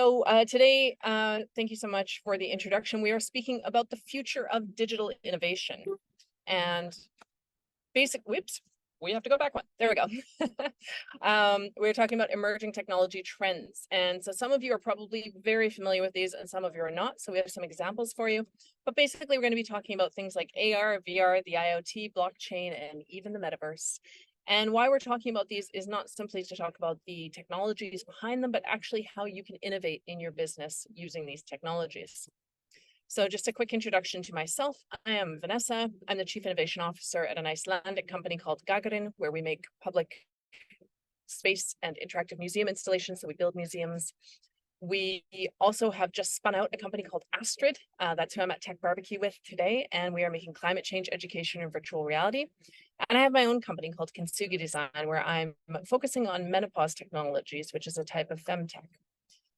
So today, thank you so much for the introduction. We are speaking about the future of digital innovation. And whoops, we have to go back one. There we go. We're talking about emerging technology trends. And so some of you are probably very familiar with these and some of you are not. So we have some examples for you. But basically, we're going to be talking about things like AR, VR, the IoT, blockchain, and even the metaverse. And why we're talking about these is not simply to talk about the technologies behind them, but actually how you can innovate in your business using these technologies. So just a quick introduction to myself. I am Vanessa. I'm the Chief Innovation Officer at an Icelandic company called Gagarin, where we make public space and interactive museum installations. So we build museums. We also have just spun out a company called Astrid. That's who I'm at Tech Barbecue with today. And we are making climate change education in virtual reality. And I have my own company called Kintsugi Design, where I'm focusing on menopause technologies, which is a type of femtech.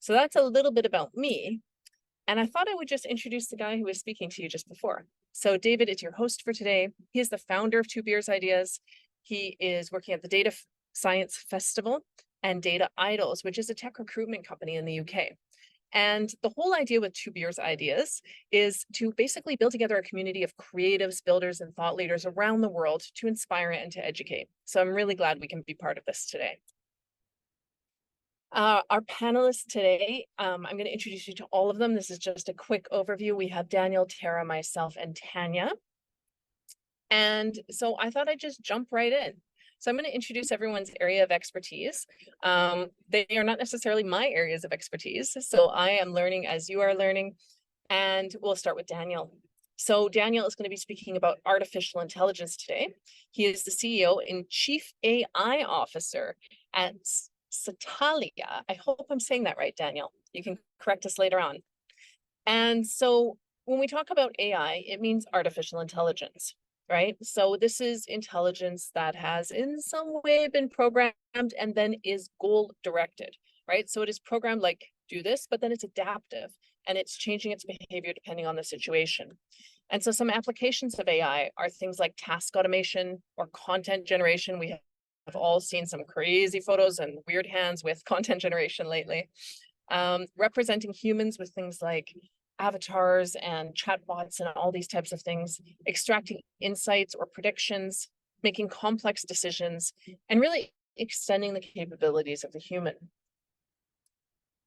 So that's a little bit about me. And I thought I would just introduce the guy who was speaking to you just before. So David is your host for today. He is the founder of Two Beers Ideas. He is working at the Data Science Festival and Data Idols, which is a tech recruitment company in the UK. And the whole idea with Two Beers Ideas is to basically build together a community of creatives, builders, and thought leaders around the world to inspire and to educate. So I'm really glad we can be part of this today. Our panelists today, I'm going to introduce you to all of them. This is just a quick overview. We have Daniel, Tara, myself, and Tanya. And so I thought I'd just jump right in. So I'm going to introduce everyone's area of expertise. They are not necessarily my areas of expertise. So I am learning as you are learning. And we'll start with Daniel. So Daniel is going to be speaking about artificial intelligence today. He is the CEO and Chief AI Officer at Satalia. I hope I'm saying that right, Daniel. You can correct us later on. And so when we talk about AI, it means artificial intelligence, right? So this is intelligence that has in some way been programmed and then is goal directed, right? So it is programmed like do this, but then it's adaptive and it's changing its behavior depending on the situation. And so some applications of AI are things like task automation or content generation. We have all seen some crazy photos and weird hands with content generation lately. Representing humans with things like avatars and chatbots and all these types of things, extracting insights or predictions, making complex decisions, and really extending the capabilities of the human.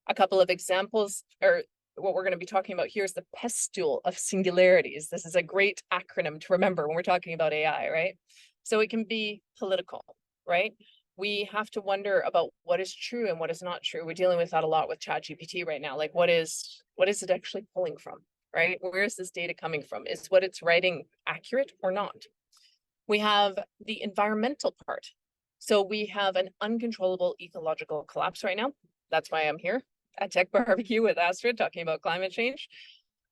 A couple of examples, or what we're going to be talking about here is the PESTULE of singularities. This is a great acronym to remember when we're talking about AI, right? So it can be political, right? We have to wonder about what is true and what is not true. We're dealing with that a lot with ChatGPT right now. Like what is it actually pulling from, right? Where is this data coming from? Is what it's writing accurate or not? We have the environmental part. So we have an uncontrollable ecological collapse right now. That's why I'm here at Tech Barbecue with Astrid talking about climate change.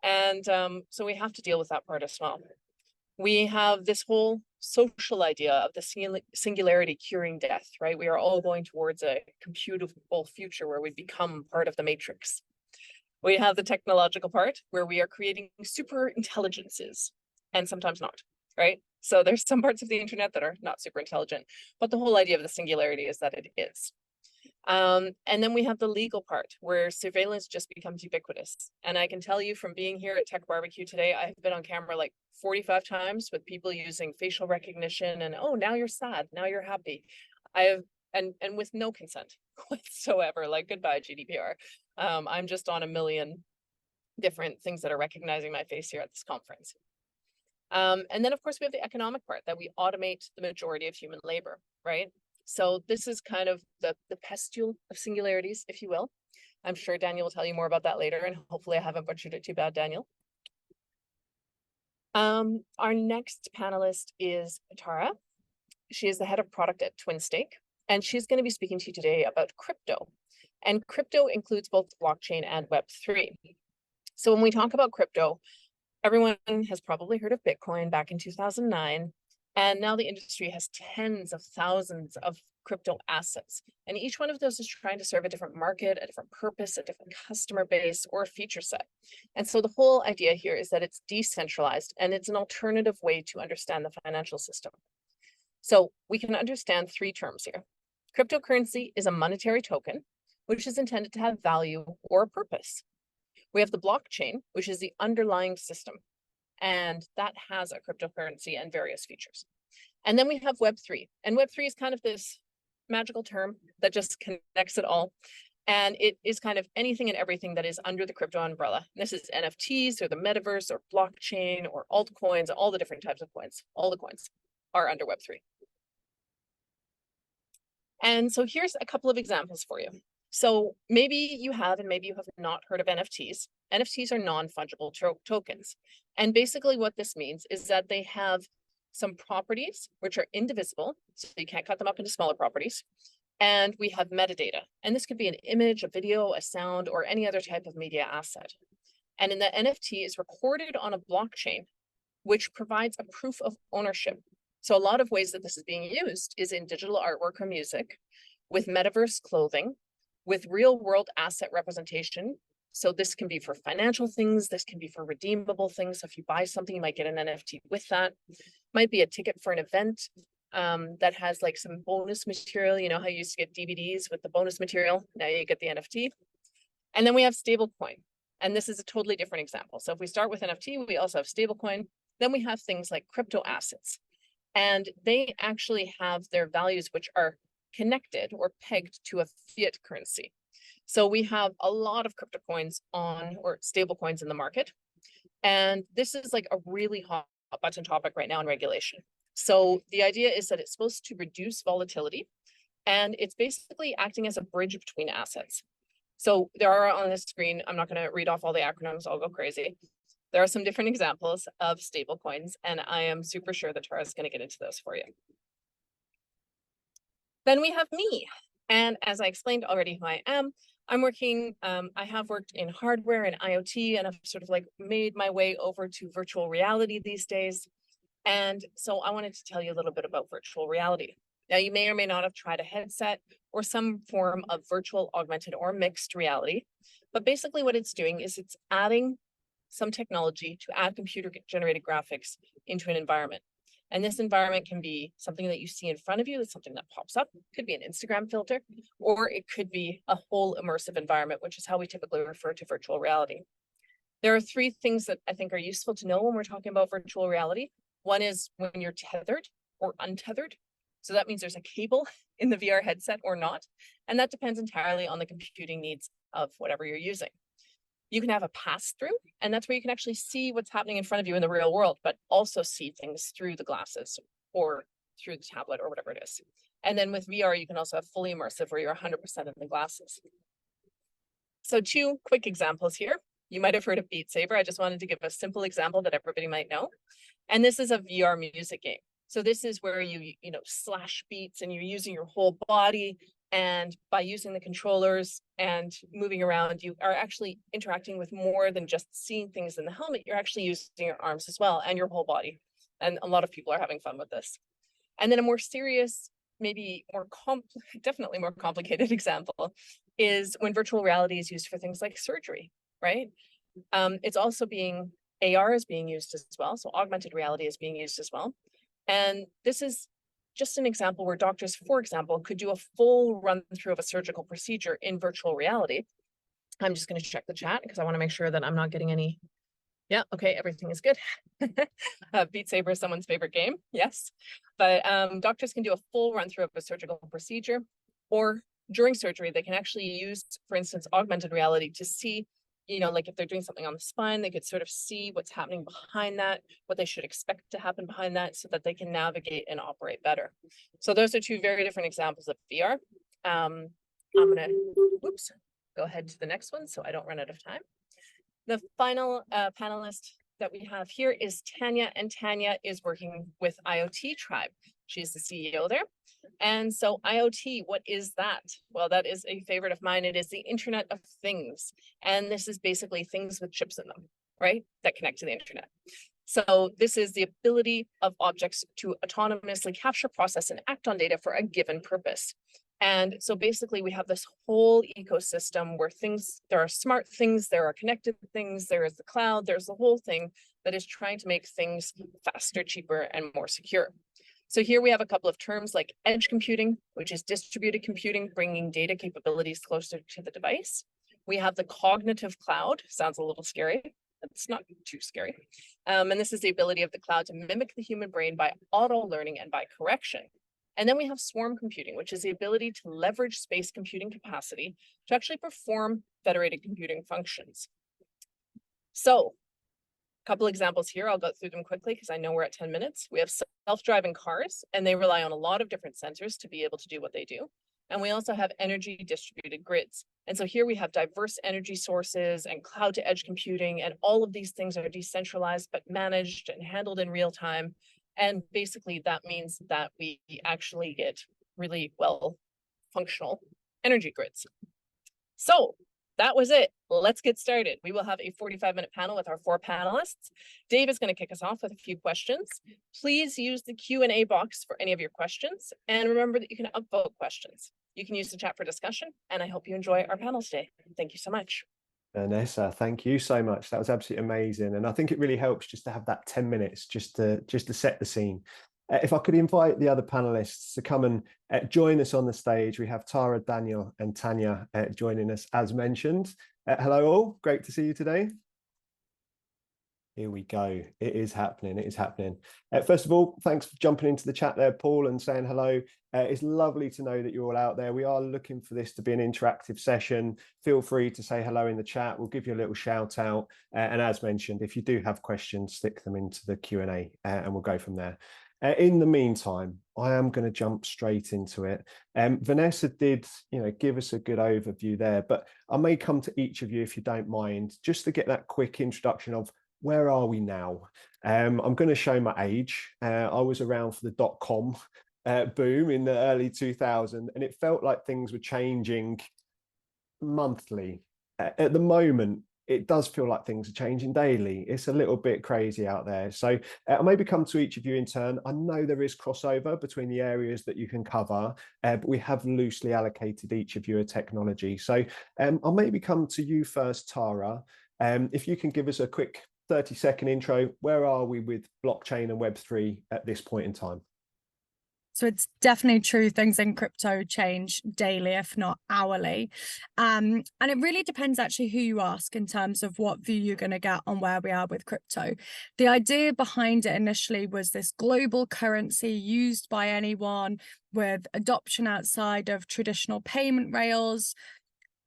And so we have to deal with that part as well. We have this whole social idea of the singularity curing death, right? We are all going towards a computable future where we become part of the matrix. We have the technological part where we are creating super intelligences and sometimes not, right? So there's some parts of the internet that are not super intelligent, but the whole idea of the singularity is that it is. And then we have the legal part where surveillance just becomes ubiquitous. And I can tell you from being here at Tech Barbecue today, I've been on camera like 45 times with people using facial recognition and, oh, now you're sad, now you're happy. And with no consent whatsoever, like goodbye GDPR. I'm just on a million different things that are recognizing my face here at this conference. And then of course we have the economic part that we automate the majority of human labor, right? So this is kind of the PESTULE of singularities, if you will. I'm sure Daniel will tell you more about that later, and hopefully I haven't butchered it too bad, Daniel. Our next panelist is Tara. She is the head of product at TwinStake, and she's going to be speaking to you today about crypto. And crypto includes both blockchain and Web3. So when we talk about crypto, everyone has probably heard of Bitcoin back in 2009. And now the industry has tens of thousands of crypto assets. And each one of those is trying to serve a different market, a different purpose, a different customer base, or a feature set. And so the whole idea here is that it's decentralized and it's an alternative way to understand the financial system. So we can understand three terms here. Cryptocurrency is a monetary token, which is intended to have value or a purpose. We have the blockchain, which is the underlying system, and that has a cryptocurrency and various features. And then we have Web3, and Web3 is kind of this magical term that just connects it all. And it is kind of anything and everything that is under the crypto umbrella. This is NFTs or the metaverse or blockchain or altcoins, all the different types of coins. All the coins are under Web3. And so here's a couple of examples for you. So maybe you have, and maybe you have not heard of NFTs. NFTs are non-fungible tokens. And basically what this means is that they have some properties which are indivisible, so you can't cut them up into smaller properties. And we have metadata. And this could be an image, a video, a sound, or any other type of media asset. And in the NFT is recorded on a blockchain, which provides a proof of ownership. So a lot of ways that this is being used is in digital artwork or music, with metaverse clothing, with real world asset representation. So this can be for financial things, this can be for redeemable things. So if you buy something, you might get an NFT with that. Might be a ticket for an event that has like some bonus material. You know how you used to get DVDs with the bonus material? Now you get the NFT. And then we have stablecoin. And this is a totally different example. So if we start with NFT, we also have stablecoin. Then we have things like crypto assets. And they actually have their values which are connected or pegged to a fiat currency. So we have a lot of crypto coins on, or stable coins in the market. And this is like a really hot button topic right now in regulation. So the idea is that it's supposed to reduce volatility, and it's basically acting as a bridge between assets. So there are on the screen, I'm not going to read off all the acronyms, I'll go crazy. There are some different examples of stable coins, and I am super sure that Tara is going to get into those for you. Then we have me. And as I explained already who I am, I'm working, I have worked in hardware and IoT, and I've sort of like made my way over to virtual reality these days. And so I wanted to tell you a little bit about virtual reality. Now, you may or may not have tried a headset or some form of virtual, augmented, or mixed reality. But basically what it's doing is it's adding some technology to add computer-generated graphics into an environment. And this environment can be something that you see in front of you, that's something that pops up. It could be an Instagram filter, or it could be a whole immersive environment, which is how we typically refer to virtual reality. There are three things that I think are useful to know when we're talking about virtual reality. One is when you're tethered or untethered. So that means there's a cable in the VR headset or not. And that depends entirely on the computing needs of whatever you're using. You can have a pass-through, and that's where you can actually see what's happening in front of you in the real world, but also see things through the glasses or through the tablet or whatever it is. And then with VR, you can also have fully immersive where you're 100% in the glasses. So two quick examples here. You might have heard of Beat Saber. I just wanted to give a simple example that everybody might know. And this is a VR music game. So this is where you slash beats and you're using your whole body. And by using the controllers and moving around, you are actually interacting with more than just seeing things in the helmet. You're actually using your arms as well and your whole body. And a lot of people are having fun with this. And then a more serious, maybe more definitely more complicated example is when virtual reality is used for things like surgery, right? It's also AR is being used as well. So augmented reality is being used as well. And this is just an example where doctors, for example, could do a full run through of a surgical procedure in virtual reality. I'm just going to check the chat because I want to make sure that I'm not getting any. Yeah, okay, everything is good. Beat Saber is someone's favorite game, yes. But doctors can do a full run through of a surgical procedure, or during surgery, they can actually use, for instance, augmented reality to see, like if they're doing something on the spine, they could sort of see what's happening behind that, what they should expect to happen behind that, so that they can navigate and operate better. So those are two very different examples of VR. I'm gonna, go ahead to the next one so I don't run out of time. The final panelist that we have here is Tanya, and Tanya is working with IoT Tribe. She's the CEO there. And so IoT, what is that? Well, that is a favorite of mine. It is the Internet of Things. And this is basically things with chips in them, right? That connect to the internet. So this is the ability of objects to autonomously capture, process, and act on data for a given purpose. And so basically we have this whole ecosystem where there are smart things, there are connected things, there is the cloud, there's the whole thing that is trying to make things faster, cheaper, and more secure. So here we have a couple of terms like edge computing, which is distributed computing, bringing data capabilities closer to the device. We have the cognitive cloud, sounds a little scary. It's not too scary. And this is the ability of the cloud to mimic the human brain by auto-learning and by correction. And then we have swarm computing, which is the ability to leverage space computing capacity to actually perform federated computing functions. So, a couple examples here, I'll go through them quickly because I know we're at 10 minutes. We have self-driving cars, and they rely on a lot of different sensors to be able to do what they do. And we also have energy distributed grids. And so here we have diverse energy sources and cloud to edge computing, and all of these things are decentralized, but managed and handled in real time. And basically that means that we actually get really well functional energy grids. So that was it. Let's get started. We will have a 45-minute panel with our 4 panelists. Dave is going to kick us off with a few questions. Please use the Q&A box for any of your questions. And remember that you can upvote questions. You can use the chat for discussion. And I hope you enjoy our panel today. Thank you so much. Vanessa, thank you so much. That was absolutely amazing. And I think it really helps just to have that 10 minutes just to set the scene. If I could invite the other panelists to come and join us on the stage. We have Tara, Daniel and Tanya joining us as mentioned. Hello all, great to see you today. Here we go. It is happening. It is happening. First of all, thanks for jumping into the chat there, Paul, and saying hello. It's lovely to know that you're all out there. We are looking for this to be an interactive session. Feel free to say hello in the chat. We'll give you a little shout out. And as mentioned, if you do have questions, stick them into the Q&A and we'll go from there. In the meantime, I am going to jump straight into it. Vanessa did, give us a good overview there, but I may come to each of you if you don't mind, just to get that quick introduction of where are we now? I'm going to show my age. I was around for the .com boom in the early 2000s, and it felt like things were changing monthly. At the moment, it does feel like things are changing daily. It's a little bit crazy out there. So I'll maybe come to each of you in turn. I know there is crossover between the areas that you can cover, but we have loosely allocated each of you a technology. So I'll maybe come to you first, Tara. If you can give us a quick 30-second intro, where are we with blockchain and Web3 at this point in time? So it's definitely true, things in crypto change daily, if not hourly. And it really depends actually who you ask in terms of what view you're going to get on where we are with crypto. The idea behind it initially was this global currency used by anyone with adoption outside of traditional payment rails.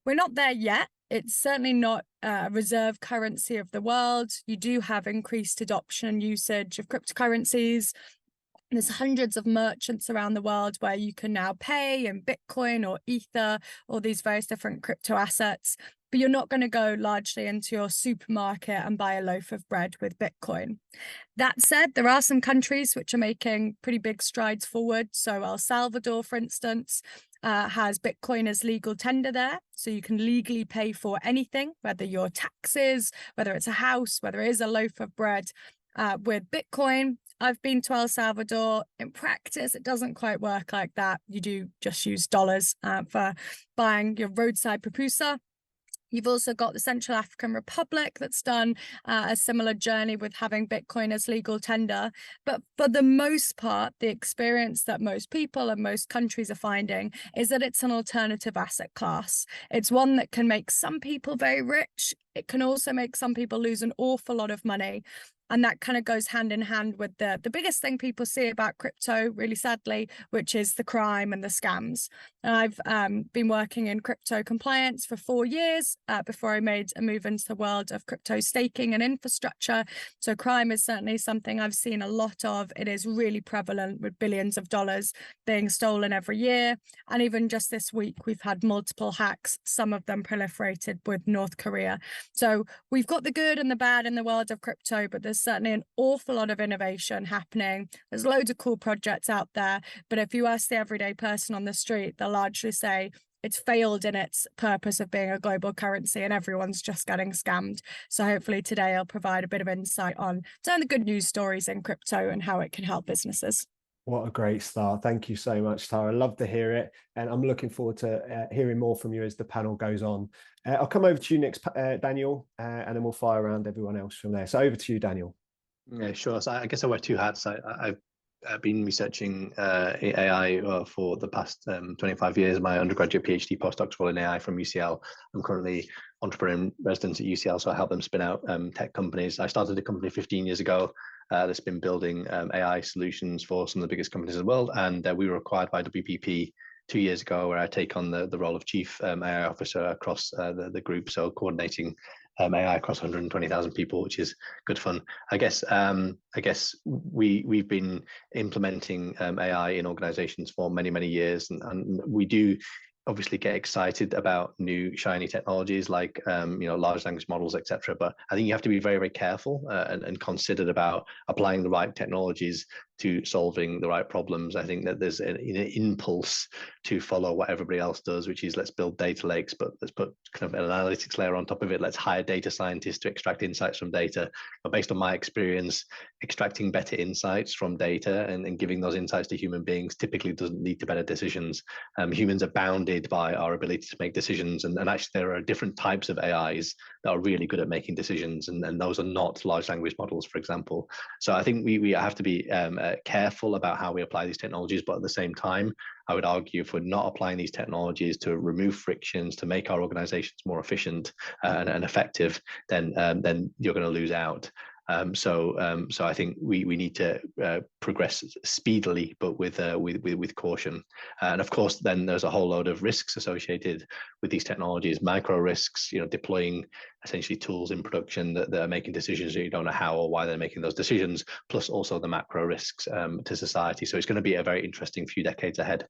We're not there yet. It's certainly not a reserve currency of the world. You do have increased adoption and usage of cryptocurrencies. There's hundreds of merchants around the world where you can now pay in Bitcoin or Ether or these various different crypto assets, but you're not going to go largely into your supermarket and buy a loaf of bread with Bitcoin. That said, there are some countries which are making pretty big strides forward. So El Salvador, for instance, has Bitcoin as legal tender there. So you can legally pay for anything, whether your taxes, whether it's a house, whether it is a loaf of bread with Bitcoin. I've been to El Salvador. In practice, it doesn't quite work like that. You do just use dollars for buying your roadside pupusa. You've also got the Central African Republic that's done a similar journey with having Bitcoin as legal tender. But for the most part, the experience that most people and most countries are finding is that it's an alternative asset class. It's one that can make some people very rich. It can also make some people lose an awful lot of money. And that kind of goes hand in hand with the biggest thing people see about crypto, really sadly, which is the crime and the scams. And I've been working in crypto compliance for 4 years before I made a move into the world of crypto staking and infrastructure. So crime is certainly something I've seen a lot of. It is really prevalent with billions of dollars being stolen every year. And even just this week, we've had multiple hacks, some of them proliferated with North Korea. So we've got the good and the bad in the world of crypto, but there's certainly an awful lot of innovation happening. There's loads of cool projects out there, but if you ask the everyday person on the street, they'll largely say it's failed in its purpose of being a global currency and everyone's just getting scammed. So hopefully today I'll provide a bit of insight on some of the good news stories in crypto and how it can help businesses. What a great start. Thank you so much, Tara. I love to hear it. And I'm looking forward to hearing more from you as the panel goes on. I'll come over to you next, Daniel, and then we'll fire around everyone else from there. So over to you, Daniel. Yeah, sure. So I guess I wear 2 hats. I've been researching AI for the past 25 years. My undergraduate PhD postdoc's all in AI from UCL. I'm currently entrepreneur in residence at UCL, so I help them spin out tech companies. I started a company 15 years ago that's been building AI solutions for some of the biggest companies in the world, and we were acquired by WPP 2 years ago, where I take on the role of chief AI officer across the group, so coordinating AI across 120,000 people, which is good fun. I guess we've been implementing AI in organizations for many years, and we do obviously get excited about new shiny technologies like large language models, etc. But I think you have to be very careful and considered about applying the right technologies to solving the right problems. I think that there's an impulse to follow what everybody else does, which is let's build data lakes, but let's put kind of an analytics layer on top of it. Let's hire data scientists to extract insights from data. But based on my experience, extracting better insights from data and giving those insights to human beings typically doesn't lead to better decisions. Humans are bounded by our ability to make decisions, and actually there are different types of AIs that are really good at making decisions, and those are not large language models, for example. So I think we have to be careful about how we apply these technologies, but at the same time, I would argue if we're not applying these technologies to remove frictions, to make our organizations more efficient and effective, then you're going to lose out. So I think we need to progress speedily, but with caution. And of course, then there's a whole load of risks associated with these technologies, micro risks, deploying essentially tools in production that are making decisions that you don't know how or why they're making those decisions, plus also the macro risks to society. So it's going to be a very interesting few decades ahead.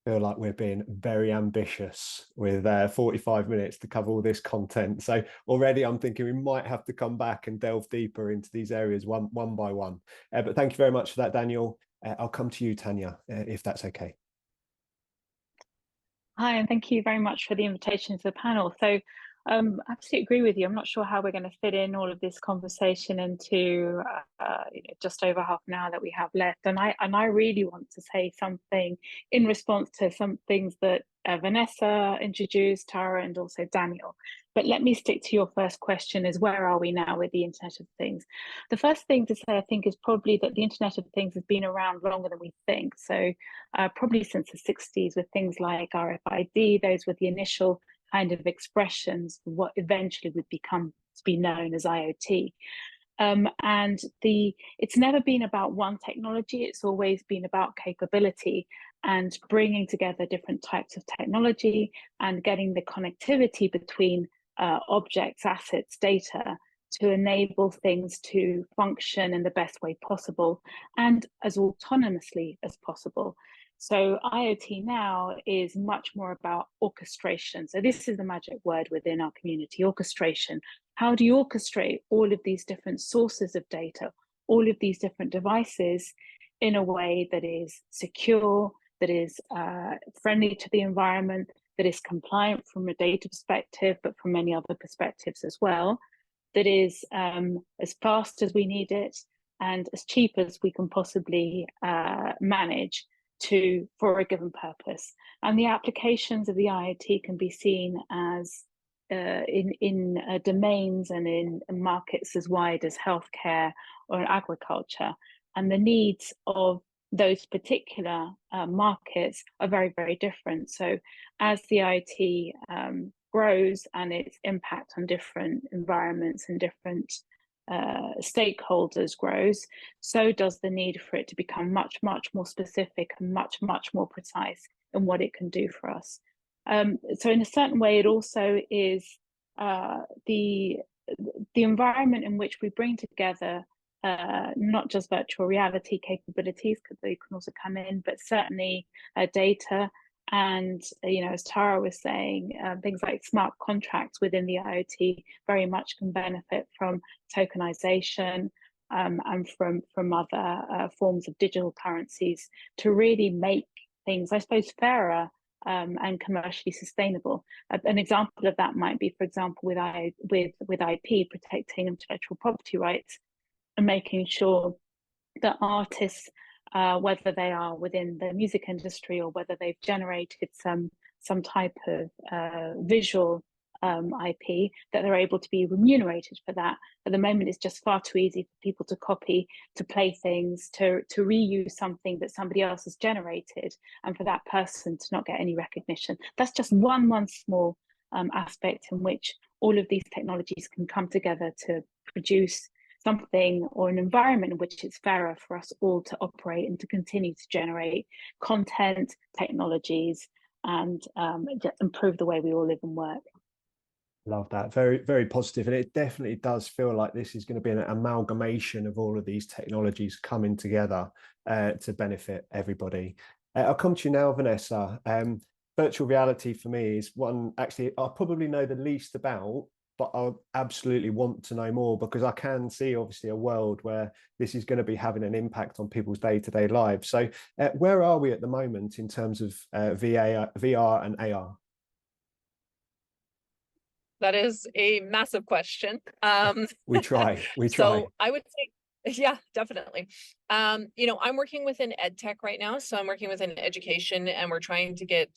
Feel like we're being very ambitious with 45 minutes to cover all this content. So already I'm thinking we might have to come back and delve deeper into these areas one by one. But thank you very much for that, Daniel. I'll come to you, Tanya, if that's okay. Hi, and thank you very much for the invitation to the panel. So I absolutely agree with you. I'm not sure how we're going to fit in all of this conversation into just over half an hour that we have left. And I really want to say something in response to some things that Vanessa introduced, Tara, and also Daniel. But let me stick to your first question, is where are we now with the Internet of Things? The first thing to say, I think, is probably that the Internet of Things has been around longer than we think. So probably since the 60s, with things like RFID, those were the initial kind of expressions of what eventually would become to be known as IoT. And it's never been about one technology, it's always been about capability and bringing together different types of technology and getting the connectivity between objects, assets, data to enable things to function in the best way possible and as autonomously as possible. So IoT now is much more about orchestration. So this is the magic word within our community, orchestration. How do you orchestrate all of these different sources of data, all of these different devices in a way that is secure, that is friendly to the environment, that is compliant from a data perspective, but from many other perspectives as well, that is as fast as we need it and as cheap as we can possibly manage for a given purpose. And the applications of the IoT can be seen as in domains and in markets as wide as healthcare or agriculture. And the needs of those particular markets are very different. So as the IoT grows and its impact on different environments and different stakeholders grows, so does the need for it to become much more specific and much more precise in what it can do for us. So in a certain way, it also is the environment in which we bring together not just virtual reality capabilities, because they can also come in, but certainly data. And, as Tara was saying, things like smart contracts within the IoT very much can benefit from tokenization and from other forms of digital currencies to really make things, I suppose, fairer and commercially sustainable. An example of that might be, for example, with IP, protecting intellectual property rights and making sure that artists, whether they are within the music industry or whether they've generated some type of visual IP, that they're able to be remunerated for that. At the moment, it's just far too easy for people to copy, to play things, to reuse something that somebody else has generated, and for that person to not get any recognition. That's just one small aspect in which all of these technologies can come together to produce something or an environment in which it's fairer for us all to operate and to continue to generate content, technologies, and improve the way we all live and work. Love that. Very, very positive. And it definitely does feel like this is going to be an amalgamation of all of these technologies coming together to benefit everybody. I'll come to you now, Vanessa. Virtual reality for me is one actually I probably know the least about, but I absolutely want to know more, because I can see obviously a world where this is going to be having an impact on people's day-to-day lives. So where are we at the moment in terms of VR and AR? That is a massive question. We try. So I would say, yeah, definitely. You know, I'm working within ed tech right now. So I'm working within education, and we're trying to get,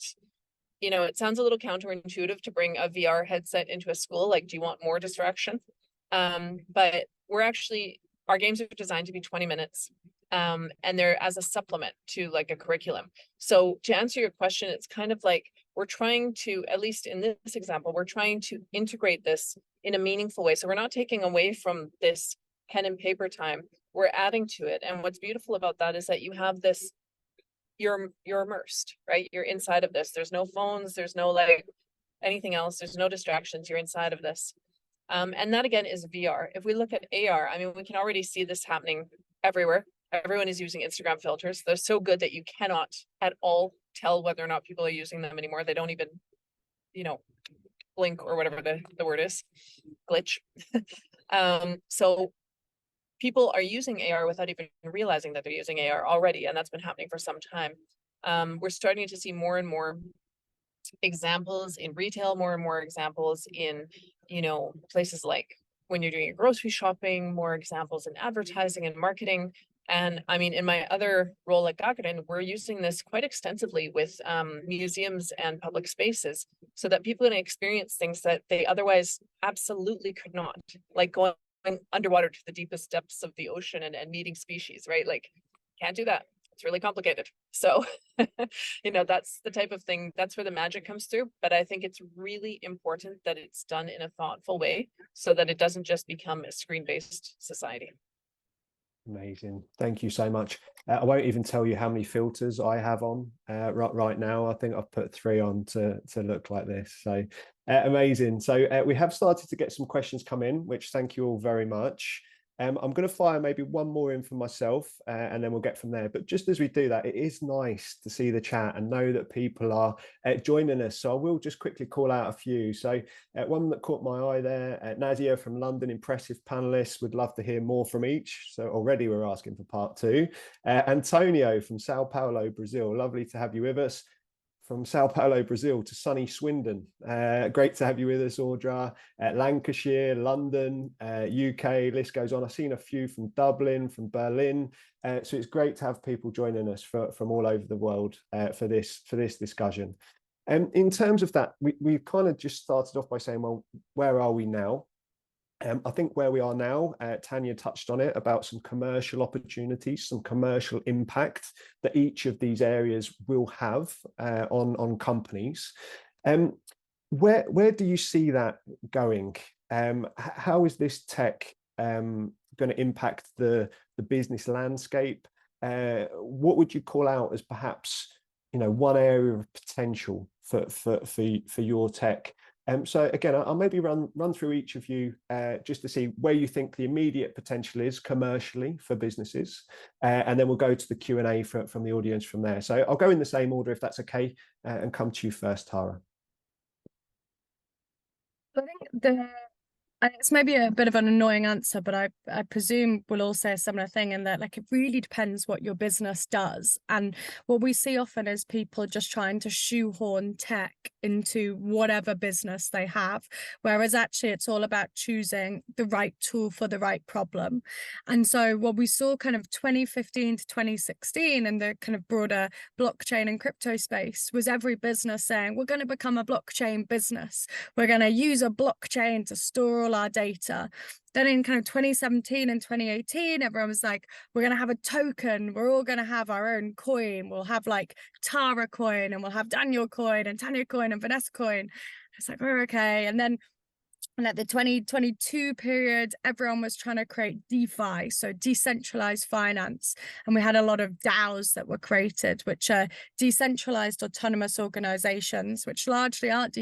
you know, it sounds a little counterintuitive to bring a VR headset into a school. Like, do you want more distraction? But we're actually, our games are designed to be 20 minutes. And they're as a supplement to like a curriculum. So to answer your question, it's kind of like, we're trying to, at least in this example, we're trying to integrate this in a meaningful way. So we're not taking away from this pen and paper time, we're adding to it. And what's beautiful about that is that you have this, you're immersed, right? You're inside of this. There's no phones, there's no like anything else, there's no distractions, you're inside of this. And that again is VR. If we look at AR, I mean, we can already see this happening everywhere. Everyone is using Instagram filters. They're so good that you cannot at all tell whether or not people are using them anymore. They don't even, you know, blink or whatever the word is, glitch. So people are using AR without even realizing that they're using AR already, and that's been happening for some time. We're starting to see more and more examples in retail, more and more examples in, you know, places like when you're doing your grocery shopping, more examples in advertising and marketing. And I mean, in my other role at Gagarin, we're using this quite extensively with museums and public spaces, so that people can experience things that they otherwise absolutely could not, like going underwater to the deepest depths of the ocean and meeting species, right? Like, can't do that. It's really complicated. So, you know, that's the type of thing, that's where the magic comes through. But I think it's really important that it's done in a thoughtful way so that it doesn't just become a screen-based society. Amazing. Thank you so much. I won't even tell you how many filters I have on right now. I think I've put 3 on to look like this. So amazing. So we have started to get some questions come in, which thank you all very much. I'm going to fire maybe one more in for myself and then we'll get from there. But just as we do that, it is nice to see the chat and know that people are joining us. So I will just quickly call out a few. So one that caught my eye there, Nadia from London, impressive panelists, would love to hear more from each. So already we're asking for part 2. Antonio from Sao Paulo, Brazil, lovely to have you with us. From Sao Paulo, Brazil to sunny Swindon. Great to have you with us, Audra. Lancashire, London, UK, list goes on. I've seen a few from Dublin, from Berlin. So it's great to have people joining us from all over the world for this discussion. In terms of that, we've kind of just started off by saying, well, where are we now? I think where we are now, Tanya touched on it, about some commercial opportunities, some commercial impact that each of these areas will have on companies. Where do you see that going? How is this tech going to impact the business landscape? What would you call out as perhaps, you know, one area of potential for your tech? So again, I'll maybe run through each of you just to see where you think the immediate potential is commercially for businesses, and then we'll go to the Q&A from the audience from there. So I'll go in the same order if that's okay, and come to you first, Tara. I think And it's maybe a bit of an annoying answer, but I presume we'll all say a similar thing in that, like, it really depends what your business does. And what we see often is people just trying to shoehorn tech into whatever business they have, whereas actually it's all about choosing the right tool for the right problem. And so what we saw kind of 2015 to 2016 in the kind of broader blockchain and crypto space was every business saying, we're going to become a blockchain business. We're going to use a blockchain to store all our data. Then in kind of 2017 and 2018, everyone was like, we're going to have a token. We're all going to have our own coin. We'll have like Tara coin, and we'll have Daniel coin and Tanya coin and Vanessa coin. It's like, oh, okay. And then at the 2022 period, everyone was trying to create DeFi, so decentralized finance. And we had a lot of DAOs that were created, which are decentralized autonomous organizations, which largely aren't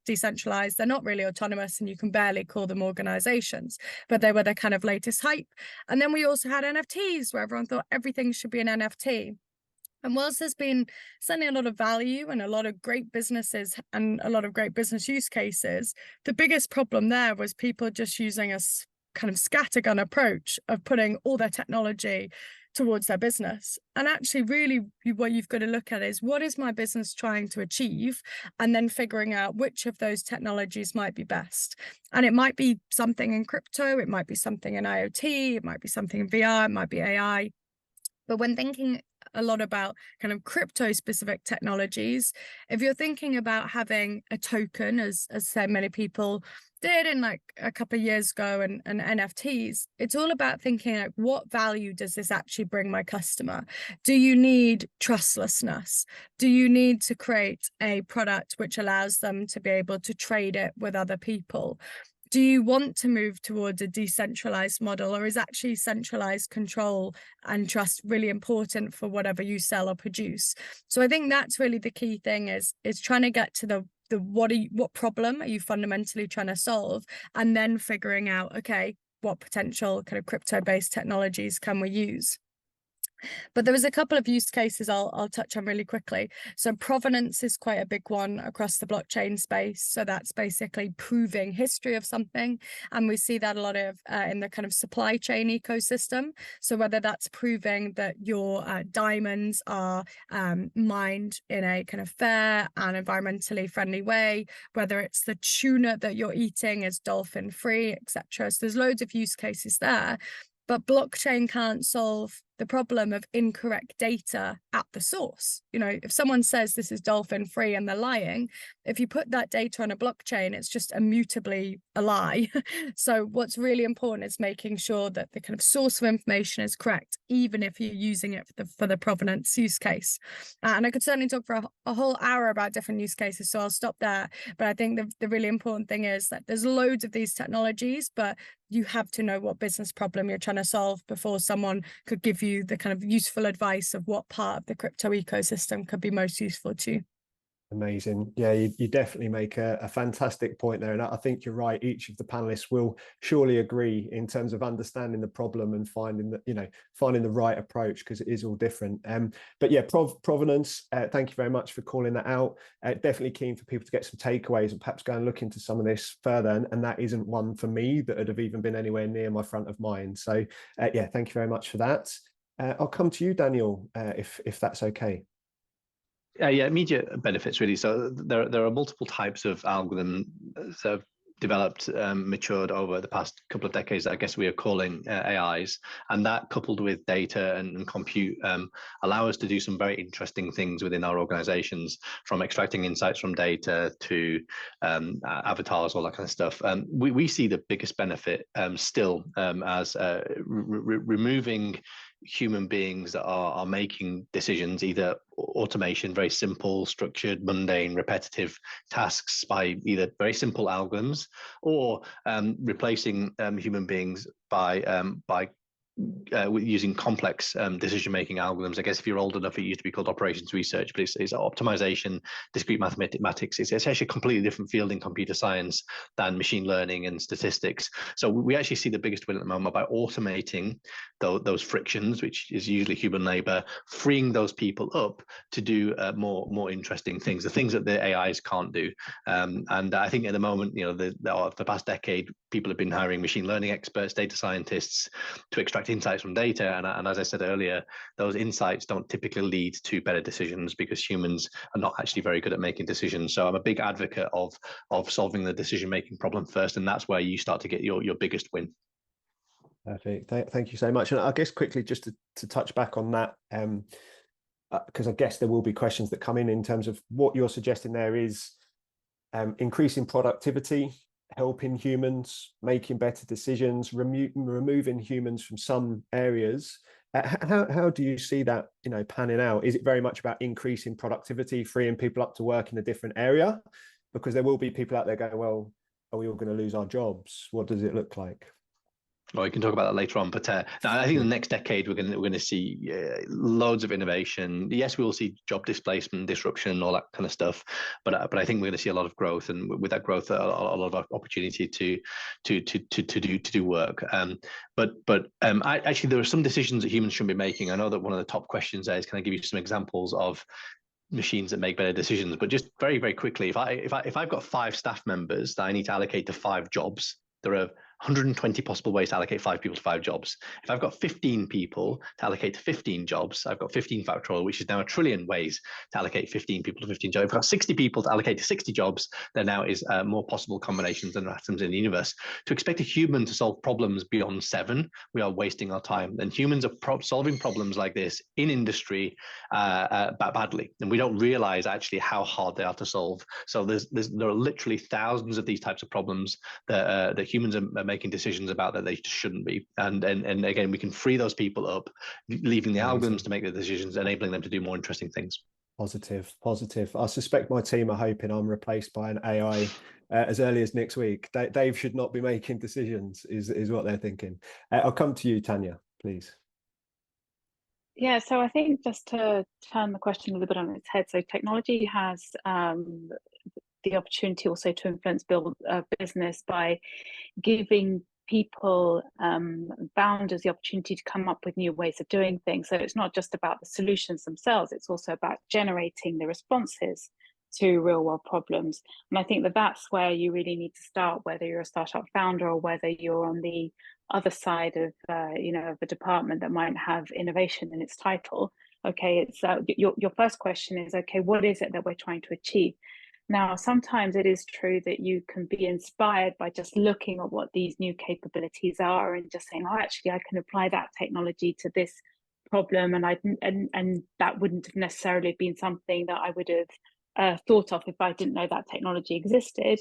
decentralized. They're not really autonomous, and you can barely call them organizations, but they were the kind of latest hype. And then we also had NFTs, where everyone thought everything should be an NFT. And whilst there's been certainly a lot of value and a lot of great businesses and a lot of great business use cases, the biggest problem there was people just using a kind of scattergun approach of putting all their technology towards their business. And actually, really, what you've got to look at is, what is my business trying to achieve? And then figuring out which of those technologies might be best. And it might be something in crypto, it might be something in IoT, it might be something in VR, it might be AI. But when thinking a lot about kind of crypto specific technologies, if you're thinking about having a token, as so many people did in like a couple of years ago, and NFTs, it's all about thinking like, what value does this actually bring my customer? Do you need trustlessness? Do you need to create a product which allows them to be able to trade it with other people? Do you want to move towards a decentralized model, or is actually centralized control and trust really important for whatever you sell or produce? So I think that's really the key thing, is trying to get to the what problem are you fundamentally trying to solve, and then figuring out, okay, what potential kind of crypto-based technologies can we use? But there was a couple of use cases I'll touch on really quickly. So provenance is quite a big one across the blockchain space. So that's basically proving history of something. And we see that a lot of in the kind of supply chain ecosystem. So whether that's proving that your diamonds are mined in a kind of fair and environmentally friendly way, whether it's the tuna that you're eating is dolphin free, etc. So there's loads of use cases there. But blockchain can't solve the problem of incorrect data at the source. You know, if someone says this is dolphin free and they're lying, if you put that data on a blockchain, it's just immutably a lie. So what's really important is making sure that the kind of source of information is correct, even if you're using it for the provenance use case. And I could certainly talk for a whole hour about different use cases, so I'll stop there. But I think the really important thing is that there's loads of these technologies, but you have to know what business problem you're trying to solve before someone could give you the kind of useful advice of what part of the crypto ecosystem could be most useful to you. Amazing. Yeah, you definitely make a fantastic point there. And I think you're right. Each of the panelists will surely agree in terms of understanding the problem and finding the right approach, because it is all different. But yeah, provenance, thank you very much for calling that out. Definitely keen for people to get some takeaways and perhaps go and look into some of this further. And that isn't one for me that would have even been anywhere near my front of mind. So yeah, thank you very much for that. I'll come to you, Daniel, if that's okay. Yeah, immediate benefits really. So there are multiple types of algorithms that have developed, matured over the past couple of decades that I guess we are calling AIs, and that coupled with data and compute allow us to do some very interesting things within our organizations, from extracting insights from data to avatars, all that kind of stuff. We see the biggest benefit still as removing human beings that are making decisions, either automation, very simple, structured, mundane, repetitive tasks by either very simple algorithms, or replacing human beings by using complex decision-making algorithms. I guess if you're old enough, it used to be called operations research, but it's optimization, discrete mathematics. It's actually a completely different field in computer science than machine learning and statistics. So we actually see the biggest win at the moment by automating those frictions, which is usually human labor, freeing those people up to do more interesting things, the things that the AIs can't do. And I think at the moment, the past decade, people have been hiring machine learning experts, data scientists to extract insights from data. And as I said earlier, those insights don't typically lead to better decisions because humans are not actually very good at making decisions. So I'm a big advocate of solving the decision-making problem first, and that's where you start to get your biggest win. Perfect. Thank you so much. And I guess quickly, just to touch back on that, because I guess there will be questions that come in terms of what you're suggesting there is increasing productivity, helping humans, making better decisions, removing humans from some areas. How do you see that, panning out? Is it very much about increasing productivity, freeing people up to work in a different area? Because there will be people out there going, well, are we all going to lose our jobs? What does it look like? Well, we can talk about that later on, but I think the next decade we're going to see loads of innovation. Yes, we will see job displacement, disruption, all that kind of stuff, but I think we're going to see a lot of growth, and with that growth, a lot of opportunity to do work. But actually, there are some decisions that humans shouldn't be making. I know that one of the top questions there is, can I give you some examples of machines that make better decisions? But just very, very quickly, if I've got 5 staff members that I need to allocate to 5 jobs, there are 120 possible ways to allocate 5 people to 5 jobs. If I've got 15 people to allocate to 15 jobs, I've got 15 factorial, which is now 1 trillion ways to allocate 15 people to 15 jobs. If I've got 60 people to allocate to 60 jobs, there now is more possible combinations than atoms in the universe. To expect a human to solve problems beyond 7, we are wasting our time. And humans are solving problems like this in industry badly. And we don't realize actually how hard they are to solve. So there are literally thousands of these types of problems that humans are making decisions about that they shouldn't be. And again, we can free those people up, leaving the algorithms to make the decisions, enabling them to do more interesting things. Positive. I suspect my team are hoping I'm replaced by an AI as early as next week. Dave should not be making decisions, is what they're thinking. I'll come to you, Tanya, please. Yeah, so I think just to turn the question a little bit on its head, so technology has the opportunity also to influence business by giving people, founders, the opportunity to come up with new ways of doing things. So it's not just about the solutions themselves, it's also about generating the responses to real world problems. And I think that that's where you really need to start, whether you're a startup founder or whether you're on the other side of of a department that might have innovation in its title. Okay, it's your first question is, okay, what is it that we're trying to achieve? Now, sometimes it is true that you can be inspired by just looking at what these new capabilities are and just saying, oh, actually, I can apply that technology to this problem, and that wouldn't have necessarily been something that I would have thought of if I didn't know that technology existed.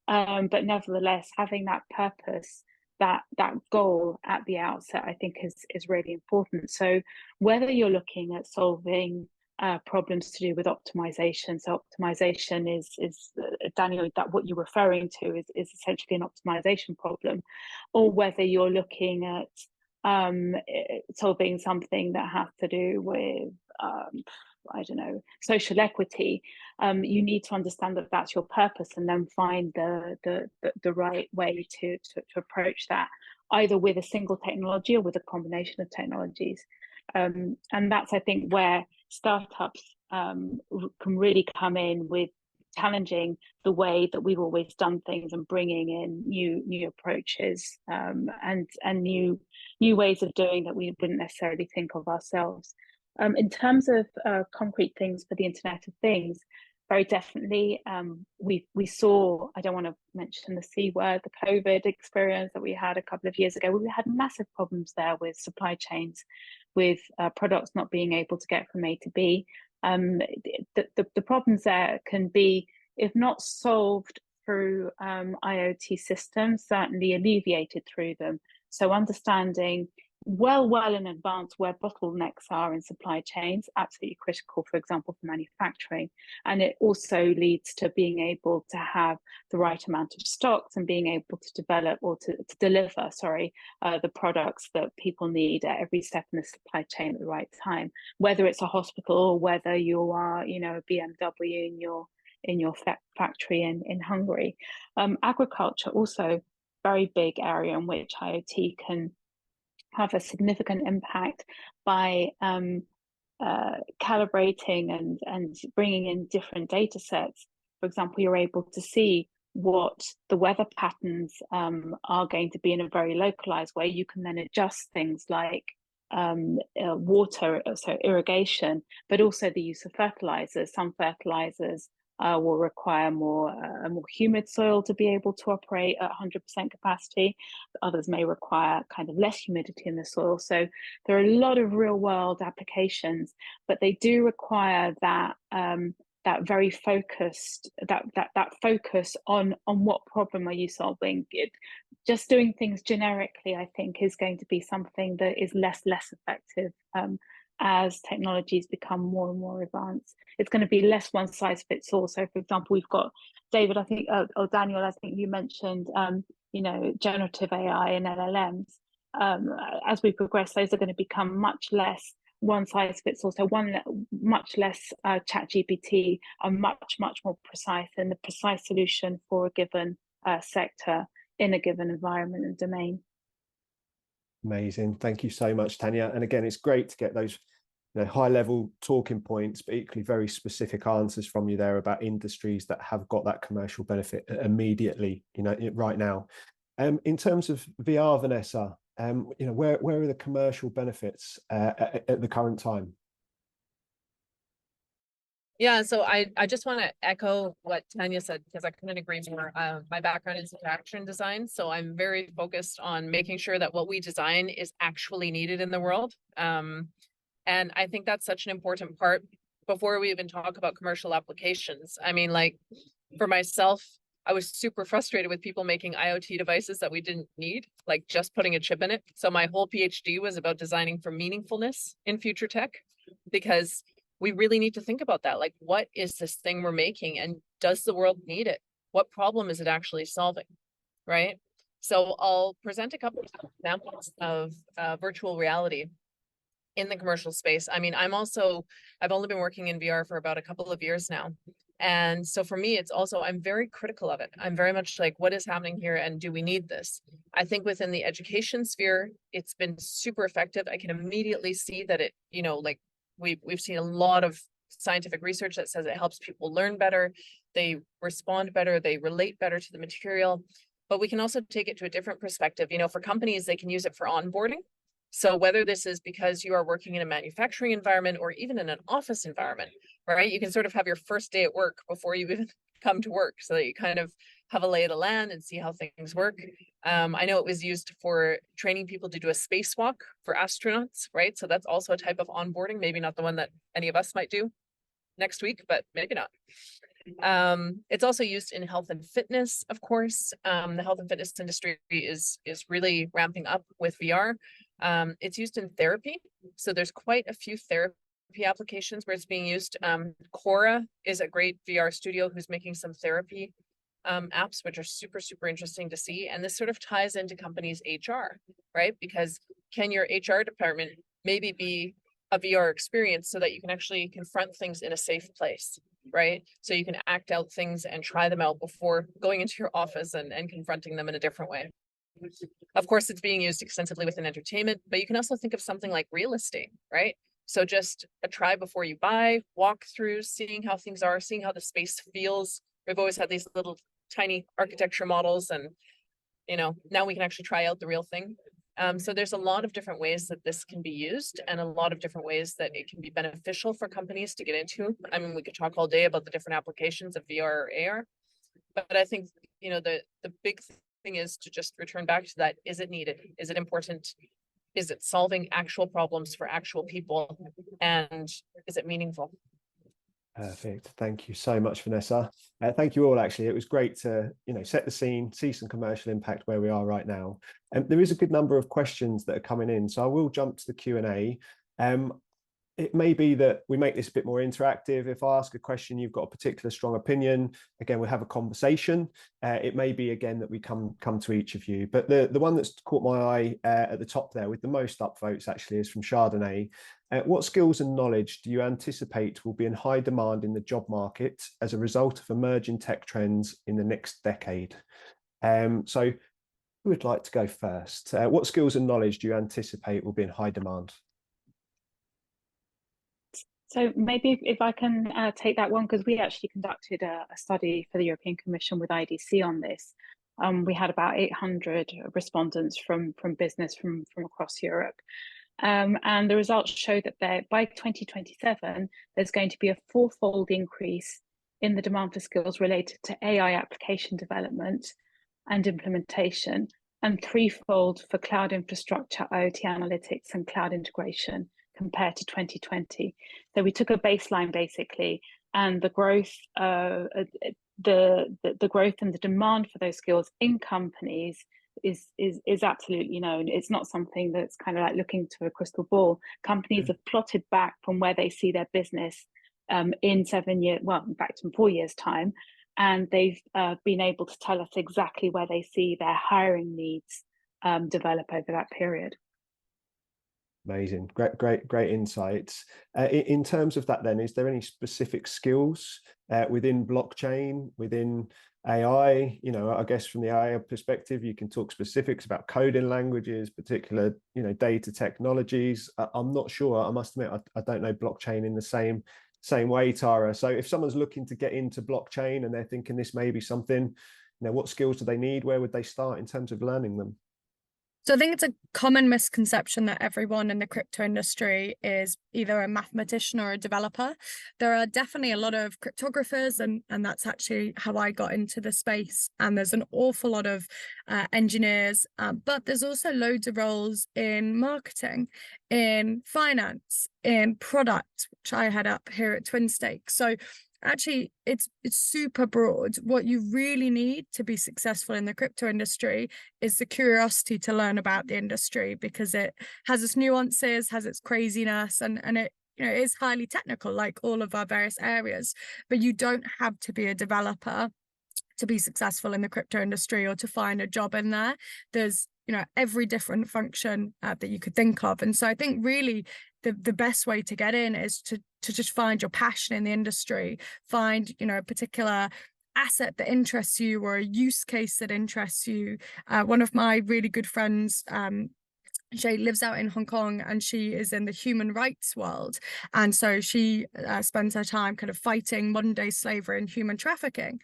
But nevertheless, having that purpose, that goal at the outset, I think is really important. So whether you're looking at solving problems to do with optimization. So optimization is Daniel, that what you're referring to is essentially an optimization problem, or whether you're looking at solving something that has to do with I don't know, social equity. You need to understand that that's your purpose, and then find the right way to approach that, either with a single technology or with a combination of technologies. And that's, I think, where startups can really come in with challenging the way that we've always done things and bringing in new approaches and new ways of doing that we wouldn't necessarily think of ourselves. In terms of concrete things for the Internet of Things, very definitely we saw, I don't want to mention the C word, the COVID experience that we had a couple of years ago. We had massive problems there with supply chains, with products not being able to get from A to B. The problems there can be, if not solved through IoT systems, certainly alleviated through them. So understanding well in advance where bottlenecks are in supply chains, absolutely critical, for example, for manufacturing. And it also leads to being able to have the right amount of stocks and being able to develop or to deliver, the products that people need at every step in the supply chain at the right time, whether it's a hospital or whether you are, a BMW in your factory in Hungary. Agriculture also very big area in which IoT can have a significant impact by calibrating and bringing in different data sets. For example, you're able to see what the weather patterns are going to be in a very localized way. You can then adjust things like water, so irrigation, but also the use of fertilizers. Some fertilizers will require a more humid soil to be able to operate at 100% capacity. Others may require kind of less humidity in the soil. So there are a lot of real world applications, but they do require that that very focused, that focus on what problem are you solving. Just doing things generically, I think, is going to be something that is less effective as technologies become more and more advanced. It's going to be less one size fits all. So, for example, we've got David, I think, or Daniel, I think you mentioned, generative AI and LLMs. As we progress, those are going to become much less one size fits all. So much less ChatGPT are much more precise, and the precise solution for a given sector in a given environment and domain. Amazing. Thank you so much, Tanya. And again, it's great to get those high level talking points, but equally very specific answers from you there about industries that have got that commercial benefit immediately, right now. In terms of VR, Vanessa, where are the commercial benefits at the current time? Yeah, so I just want to echo what Tanya said, because I couldn't agree more. My background is interaction design, so I'm very focused on making sure that what we design is actually needed in the world. And I think that's such an important part before we even talk about commercial applications. I mean, like for myself, I was super frustrated with people making IoT devices that we didn't need, like just putting a chip in it. So my whole PhD was about designing for meaningfulness in future tech, because we really need to think about that. Like, what is this thing we're making, and does the world need it? What problem is it actually solving, right? So I'll present a couple of examples of virtual reality in the commercial space. I mean, I've only been working in VR for about a couple of years now. And so for me, it's also, I'm very critical of it. I'm very much like, what is happening here, and do we need this? I think within the education sphere, it's been super effective. I can immediately see that it, like we've seen a lot of scientific research that says it helps people learn better, they respond better, they relate better to the material. But we can also take it to a different perspective. For companies, they can use it for onboarding. So whether this is because you are working in a manufacturing environment or even in an office environment, right? You can sort of have your first day at work before you even come to work, so that you kind of have a lay of the land and see how things work. I know it was used for training people to do a spacewalk for astronauts, right? So that's also a type of onboarding, maybe not the one that any of us might do next week, but maybe not. It's also used in health and fitness, of course. The health and fitness industry is really ramping up with VR. It's used in therapy. So there's quite a few therapy applications where it's being used. Cora is a great VR studio who's making some therapy apps, which are super interesting to see. And this sort of ties into companies' HR, right? Because can your HR department maybe be a VR experience so that you can actually confront things in a safe place, right? So you can act out things and try them out before going into your office and confronting them in a different way. Of course, it's being used extensively within entertainment, but you can also think of something like real estate, right? So just a try before you buy, walk through, seeing how things are, seeing how the space feels. We've always had these little tiny architecture models, and now we can actually try out the real thing. So there's a lot of different ways that this can be used, and a lot of different ways that it can be beneficial for companies to get into. I mean, we could talk all day about the different applications of VR or AR, but I think the big thing is to just return back to that. Is it needed? Is it important? Is it solving actual problems for actual people? And is it meaningful? Perfect. Thank you so much, Vanessa. Thank you all. Actually, it was great to set the scene, see some commercial impact where we are right now. And there is a good number of questions that are coming in, so I will jump to the Q&A. It may be that we make this a bit more interactive. If I ask a question, you've got a particular strong opinion, again, we'll have a conversation. It may be, again, that we come to each of you. But the one that's caught my eye at the top there with the most upvotes actually is from Chardonnay. What skills and knowledge do you anticipate will be in high demand in the job market as a result of emerging tech trends in the next decade? So who would like to go first? What skills and knowledge do you anticipate will be in high demand? So maybe if I can take that one, because we actually conducted a study for the European Commission with IDC on this. We had about 800 respondents from business from across Europe. And the results show that by 2027, there's going to be a fourfold increase in the demand for skills related to AI application development and implementation, and threefold for cloud infrastructure, IoT analytics, and cloud integration compared to 2020. So we took a baseline basically, and the growth, the growth and the demand for those skills in companies is absolutely known. It's not something that's kind of like looking to a crystal ball. Companies have plotted back from where they see their business in 7 years, well, in fact, in 4 years' time, and they've been able to tell us exactly where they see their hiring needs develop over that period. Amazing, great insights. In terms of that, then, is there any specific skills within blockchain, within AI? I guess from the AI perspective, you can talk specifics about coding languages, particular, data technologies. I'm not sure. I must admit, I don't know blockchain in the same way, Tara. So if someone's looking to get into blockchain and they're thinking this may be something, what skills do they need? Where would they start in terms of learning them? So I think it's a common misconception that everyone in the crypto industry is either a mathematician or a developer. There are definitely a lot of cryptographers, and that's actually how I got into the space. And there's an awful lot of engineers, but there's also loads of roles in marketing, in finance, in product, which I head up here at Twin Stakes. So actually, it's super broad. What you really need to be successful in the crypto industry is the curiosity to learn about the industry, because it has its nuances, has its craziness, and it is highly technical, like all of our various areas. But you don't have to be a developer to be successful in the crypto industry or to find a job in there. There's every different function that you could think of. And so I think really the best way to get in is to just find your passion in the industry, find a particular asset that interests you or a use case that interests you. One of my really good friends, she lives out in Hong Kong, and she is in the human rights world, and so she spends her time kind of fighting modern day slavery and human trafficking.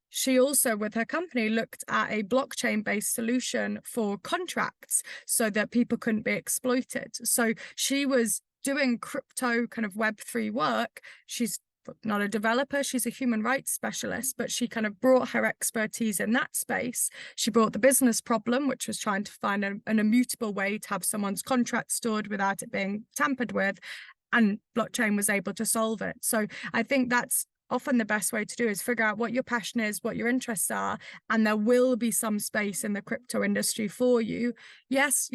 She also, with her company, looked at a blockchain-based solution for contracts so that people couldn't be exploited. So she was doing crypto kind of Web3 work. She's not a developer, she's a human rights specialist, but she kind of brought her expertise in that space. She brought the business problem, which was trying to find an immutable way to have someone's contract stored without it being tampered with, and blockchain was able to solve it. So I think that's often the best way to do is figure out what your passion is, what your interests are, and there will be some space in the crypto industry for you. Yes,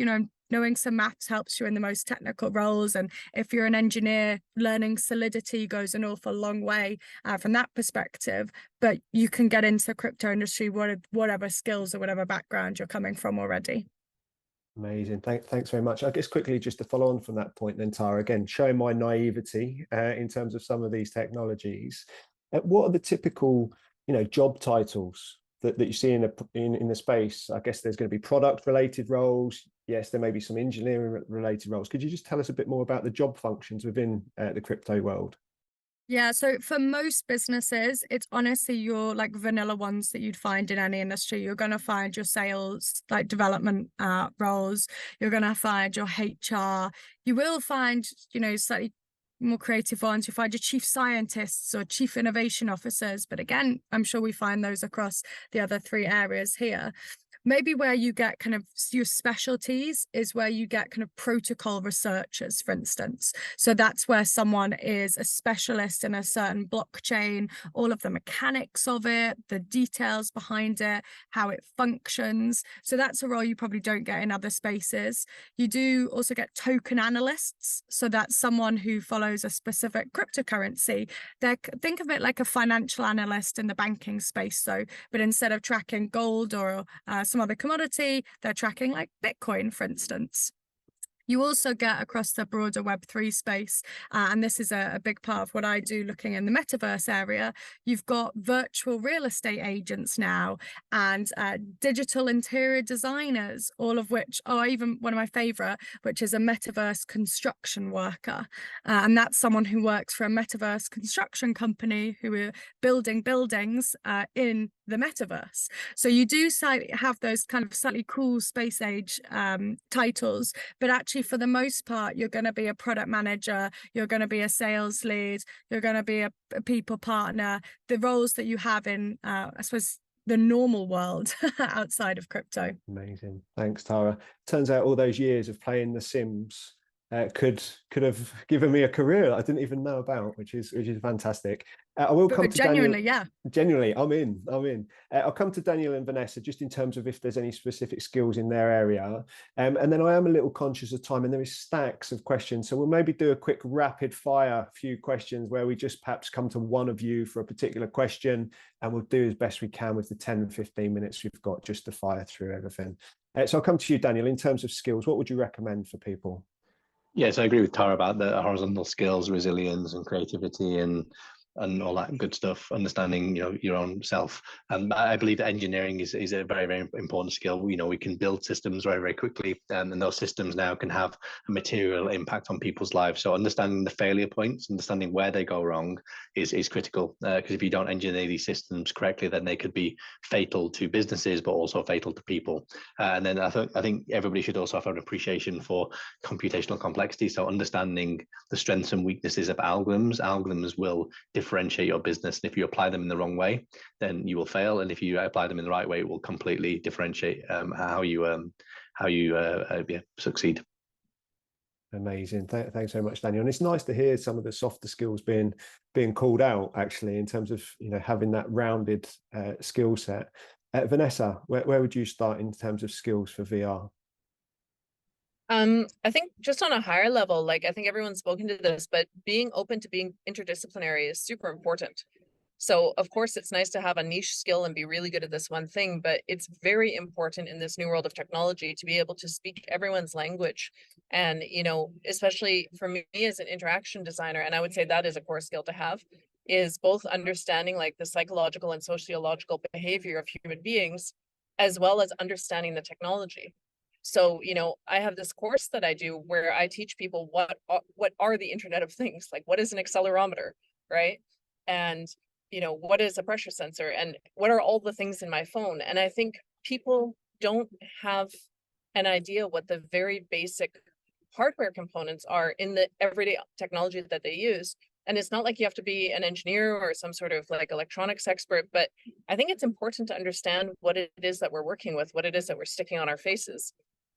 knowing some maths helps you in the most technical roles, and if you're an engineer, learning Solidity goes an awful long way from that perspective. But you can get into the crypto industry whatever skills or whatever background you're coming from already. Amazing. Thanks very much. I guess quickly, just to follow on from that point then, Tara, again, showing my naivety in terms of some of these technologies. What are the typical, job titles that you see in the space? I guess there's going to be product related roles. Yes, there may be some engineering related roles. Could you just tell us a bit more about the job functions within the crypto world? Yeah, so for most businesses, it's honestly your like vanilla ones that you'd find in any industry. You're going to find your sales, like development roles. You're going to find your HR. You will find, slightly more creative ones. You find your chief scientists or chief innovation officers. But again, I'm sure we find those across the other three areas here. maybe where you get kind of your specialties is where you get kind of protocol researchers, for instance. So that's where someone is a specialist in a certain blockchain, all of the mechanics of it, the details behind it, how it functions. So that's a role you probably don't get in other spaces. You do also get token analysts. So that's someone who follows a specific cryptocurrency. Think of it like a financial analyst in the banking space, though, but instead of tracking gold or some other commodity, they're tracking like Bitcoin, for instance. You also get across the broader Web3 space, and this is a big part of what I do looking in the metaverse area. You've got virtual real estate agents now and digital interior designers, all of which are even one of my favorite, which is a metaverse construction worker. And that's someone who works for a metaverse construction company who are building buildings in the metaverse. So you do have those kind of slightly cool space age titles, but actually for the most part, you're going to be a product manager, you're going to be a sales lead, you're going to be a people partner, the roles that you have in, I suppose, the normal world outside of crypto. Amazing. Thanks, Tara. Turns out all those years of playing The Sims could have given me a career I didn't even know about, which is fantastic. I will come to genuinely, Daniel. yeah. Genuinely, I'm in. I'll come to Daniel and Vanessa just in terms of if there's any specific skills in their area. And then I am a little conscious of time and there is stacks of questions. So we'll maybe do a quick rapid fire few questions where we just perhaps come to one of you for a particular question, and we'll do as best we can with the 10-15 minutes we've got just to fire through everything. So I'll come to you, Daniel. In terms of skills, what would you recommend for people? Yes, I agree with Tara about the horizontal skills, resilience and creativity and all that good stuff, understanding, your own self. And I believe that engineering is a very, very important skill. We can build systems very, very quickly, and those systems now can have a material impact on people's lives. So understanding the failure points, understanding where they go wrong is critical, because if you don't engineer these systems correctly, then they could be fatal to businesses, but also fatal to people. And then I think everybody should also have an appreciation for computational complexity. So understanding the strengths and weaknesses of algorithms will differentiate your business. And if you apply them in the wrong way, then you will fail. And if you apply them in the right way, it will completely differentiate how you succeed. Amazing. Thanks very much, Daniel. And it's nice to hear some of the softer skills being called out, actually, in terms of having that rounded skill set. Vanessa, where would you start in terms of skills for VR? I think just on a higher level, I think everyone's spoken to this, but being open to being interdisciplinary is super important. So of course it's nice to have a niche skill and be really good at this one thing, but it's very important in this new world of technology to be able to speak everyone's language. And, especially for me as an interaction designer, and I would say that is a core skill to have, is both understanding the psychological and sociological behavior of human beings, as well as understanding the technology. So, I have this course that I do where I teach people what are the Internet of Things, what is an accelerometer, right? And, what is a pressure sensor and what are all the things in my phone? And I think people don't have an idea what the very basic hardware components are in the everyday technology that they use. And it's not like you have to be an engineer or some sort of electronics expert, but I think it's important to understand what it is that we're working with, what it is that we're sticking on our faces,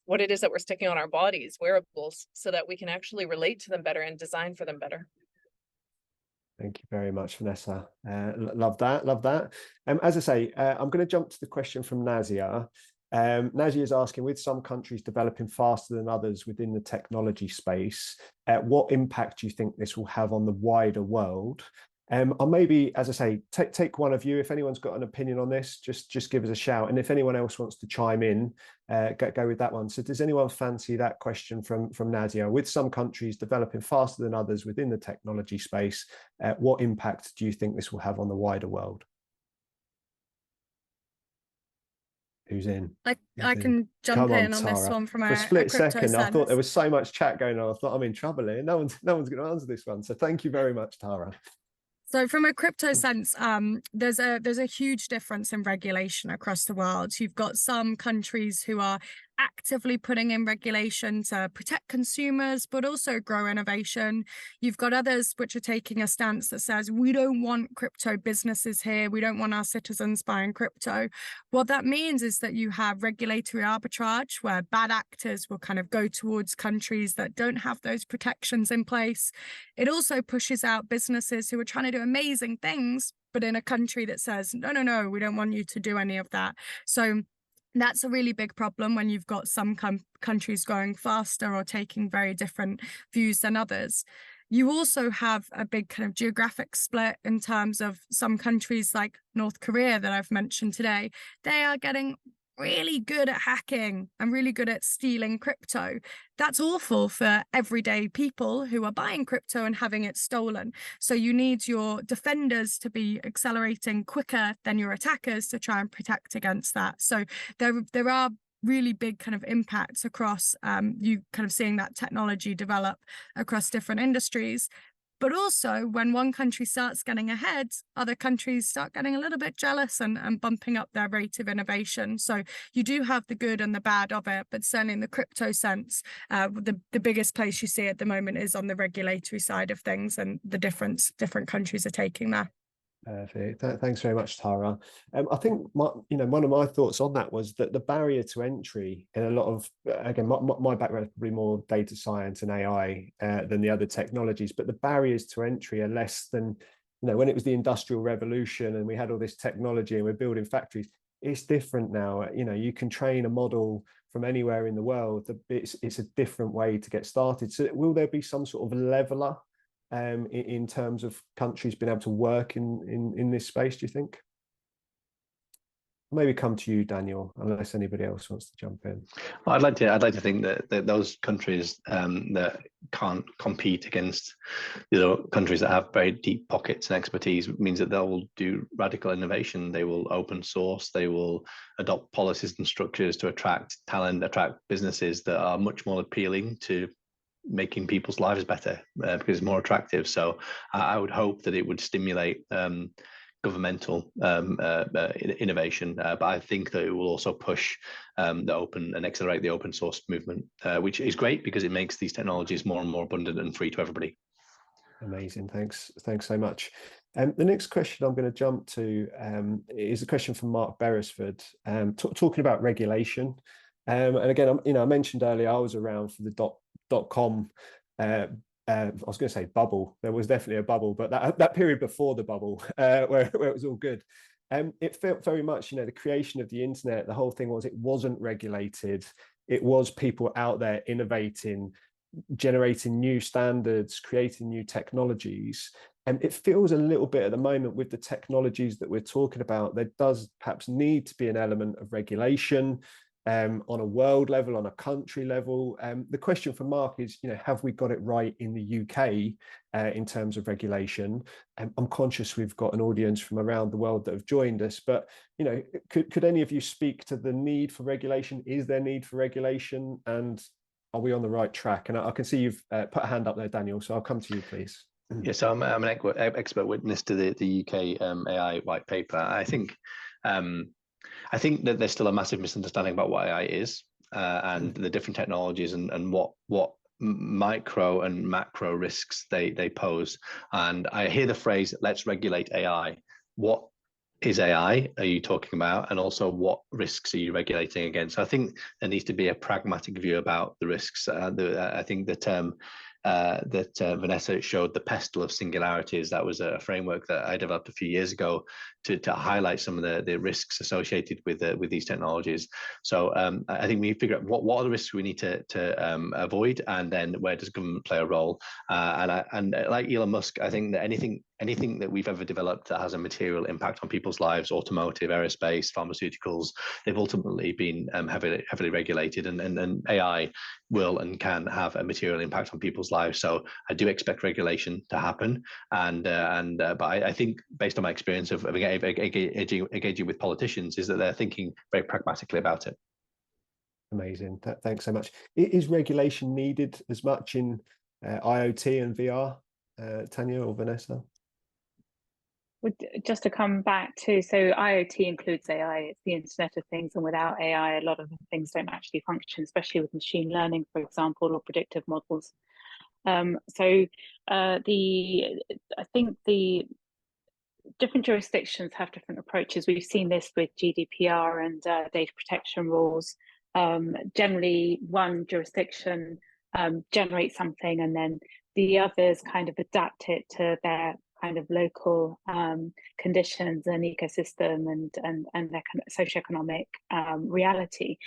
what it is that we're sticking on our bodies, wearables, so that we can actually relate to them better and design for them better. Thank you very much, Vanessa. Love that. As I say, I'm going to jump to the question from Nazia. Nazia is asking, with some countries developing faster than others within the technology space, what impact do you think this will have on the wider world? I'll maybe, as I say, take one of you. If anyone's got an opinion on this, just give us a shout. And if anyone else wants to chime in, go with that one. So does anyone fancy that question from Nazia? With some countries developing faster than others within the technology space, what impact do you think this will have on the wider world? Who's in? I can jump in on this one from a split crypto second. sense. I thought there was so much chat going on. I thought I'm in trouble here. No one's going to answer this one. So thank you very much, Tara. So from a crypto sense, there's a huge difference in regulation across the world. You've got some countries who are actively putting in regulation to protect consumers, but also grow innovation. You've got others which are taking a stance that says, we don't want crypto businesses here. We don't want our citizens buying crypto. What that means is that you have regulatory arbitrage where bad actors will kind of go towards countries that don't have those protections in place. It also pushes out businesses who are trying to do amazing things, but in a country that says, no, no, no, we don't want you to do any of that. So that's a really big problem when you've got some countries going faster or taking very different views than others. You also have a big kind of geographic split in terms of some countries like North Korea that I've mentioned today. They are getting really good at hacking and really good at stealing crypto. That's awful for everyday people who are buying crypto and having it stolen. So you need your defenders to be accelerating quicker than your attackers to try and protect against that. So there are really big kind of impacts across you kind of seeing that technology develop across different industries. But also, when one country starts getting ahead, other countries start getting a little bit jealous and bumping up their rate of innovation. So you do have the good and the bad of it, but certainly in the crypto sense, the biggest place you see at the moment is on the regulatory side of things, and the different countries are taking that. Perfect. Thanks very much, Tara. I think one of my thoughts on that was that the barrier to entry in a lot of, again, my background is probably more data science and AI than the other technologies, but the barriers to entry are less than, when it was the Industrial Revolution and we had all this technology and we're building factories. It's different now. You can train a model from anywhere in the world. It's a different way to get started. So will there be some sort of leveler in terms of countries being able to work in this space, do you think? Maybe come to you, Daniel, unless anybody else wants to jump in. Well, I'd like to think that those countries that can't compete against countries that have very deep pockets and expertise means that they'll do radical innovation. They will open source. They will adopt policies and structures to attract talent, attract businesses that are much more appealing to making people's lives better because it's more attractive. So I would hope that it would stimulate governmental innovation, but I think that it will also push the open and accelerate the open source movement, which is great because it makes these technologies more and more abundant and free to everybody. Amazing. Thanks so much. The next question I'm going to jump to is a question from Mark Beresford, talking about regulation. And again, I mentioned earlier I was around for the dot-com. I was going to say bubble. There was definitely a bubble, but that period before the bubble, where it was all good. It felt very much, the creation of the internet. The whole thing was it wasn't regulated. It was people out there innovating, generating new standards, creating new technologies. And it feels a little bit at the moment with the technologies that we're talking about, there does perhaps need to be an element of regulation. On a world level, on a country level. The question for Mark is, have we got it right in the UK in terms of regulation? I'm conscious we've got an audience from around the world that have joined us, but could any of you speak to the need for regulation? Is there need for regulation, and are we on the right track? And I can see you've put a hand up there, Daniel, so I'll come to you, please. Yes, so I'm an expert witness to the UK AI white paper. I think that there's still a massive misunderstanding about what AI is and the different technologies and what micro and macro risks they pose. And I hear the phrase, let's regulate AI. What is AI are you talking about? And also what risks are you regulating against? So I think there needs to be a pragmatic view about the risks. I think the term that Vanessa showed, the pestle of singularities, that was a framework that I developed a few years ago to highlight some of the risks associated with these technologies. So I think we need to figure out what are the risks we need to avoid, and then where does government play a role? And like Elon Musk, I think that anything that we've ever developed that has a material impact on people's lives, automotive, aerospace, pharmaceuticals, they've ultimately been heavily regulated, and AI will and can have a material impact on people's lives. So I do expect regulation to happen, but I think based on my experience of engaging with politicians is that they're thinking very pragmatically about it. Amazing. Thanks so much. Is regulation needed as much in IoT and VR, Tanya or Vanessa? Just to come back to, so IoT includes AI, it's the Internet of Things, and without AI, a lot of the things don't actually function, especially with machine learning, for example, or predictive models. I think the different jurisdictions have different approaches. We've seen this with GDPR and data protection rules. Generally, one jurisdiction generates something, and then the others kind of adapt it to their kind of local conditions and ecosystem and their socioeconomic reality.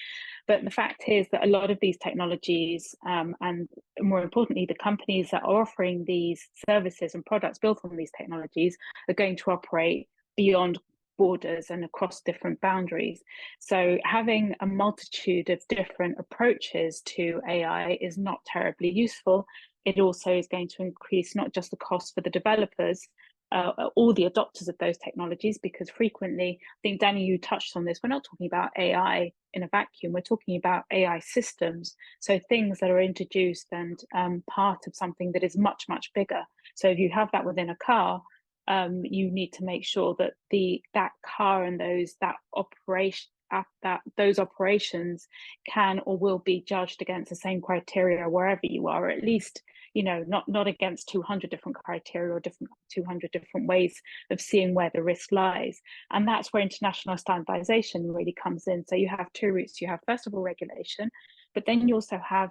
But the fact is that a lot of these technologies, and more importantly, the companies that are offering these services and products built on these technologies are going to operate beyond borders and across different boundaries. So having a multitude of different approaches to AI is not terribly useful. It also is going to increase not just the cost for the developers, all the adopters of those technologies, because frequently, I think, Danny, you touched on this, we're not talking about AI in a vacuum, we're talking about AI systems, so things that are introduced and part of something that is much, much bigger. So if you have that within a car, you need to make sure that that car and those operations can or will be judged against the same criteria wherever you are, or at least, you know, not against 200 different criteria or 200 different ways of seeing where the risk lies. And that's where international standardization really comes in. So you have two routes. You have, first of all, regulation, but then you also have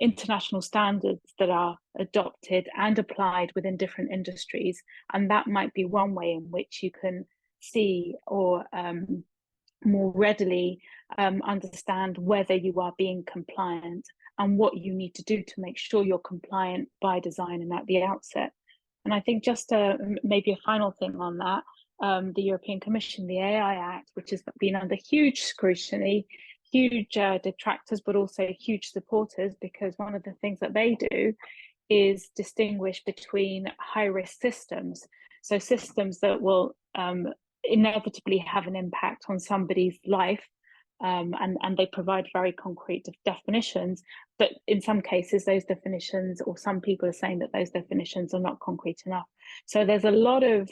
international standards that are adopted and applied within different industries. And that might be one way in which you can see or more readily understand whether you are being compliant and what you need to do to make sure you're compliant by design and at the outset. And I think just maybe a final thing on that, the European Commission, the AI Act, which has been under huge scrutiny, huge detractors, but also huge supporters, because one of the things that they do is distinguish between high-risk systems. So systems that will inevitably have an impact on somebody's life, and they provide very concrete definitions, but in some cases those definitions, or some people are saying that those definitions are not concrete enough. So there's a lot of